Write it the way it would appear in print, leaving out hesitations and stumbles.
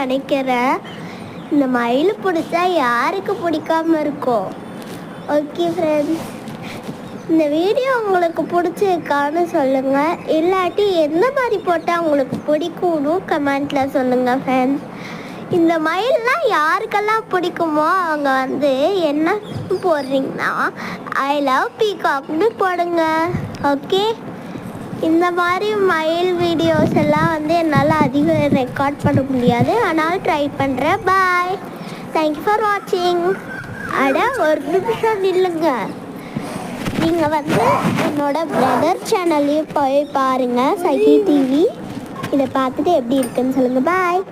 நினைக்கிறேன். இந்த மயில் பிடிச்சா யாருக்கு பிடிக்காம இருக்கும்? ஓகே ஃப்ரெண்ட்ஸ், இந்த வீடியோ உங்களுக்கு பிடிச்சிருக்கான்னு சொல்லுங்கள். இல்லாட்டி எந்த மாதிரி போட்டால் உங்களுக்கு பிடிக்கும்னு கமெண்ட்டில் சொல்லுங்கள் ஃப்ரெண்ட்ஸ். இந்த மயிலெலாம் யாருக்கெல்லாம் பிடிக்குமோ அவங்க என்ன போடுறீங்கன்னா ஐ லவ் பீகாக்னு போடுங்க. ஓகே, இந்த மாதிரி மயில் வீடியோஸ் எல்லாம் என்னால் அதிகம் ரெக்கார்ட் பண்ண முடியாது, ஆனால் ட்ரை பண்ணுறேன். பாய், தேங்க்யூ ஃபார் வாட்சிங். ஒரு நிமிஷம் நில்லுங்க. நீங்கள் என்னோட பிரதர் சேனல்லையும் போய் பாருங்கள், சைக்கிள் டிவி. இதை பார்த்துட்டு எப்படி இருக்குன்னு சொல்லுங்கள். பாய்.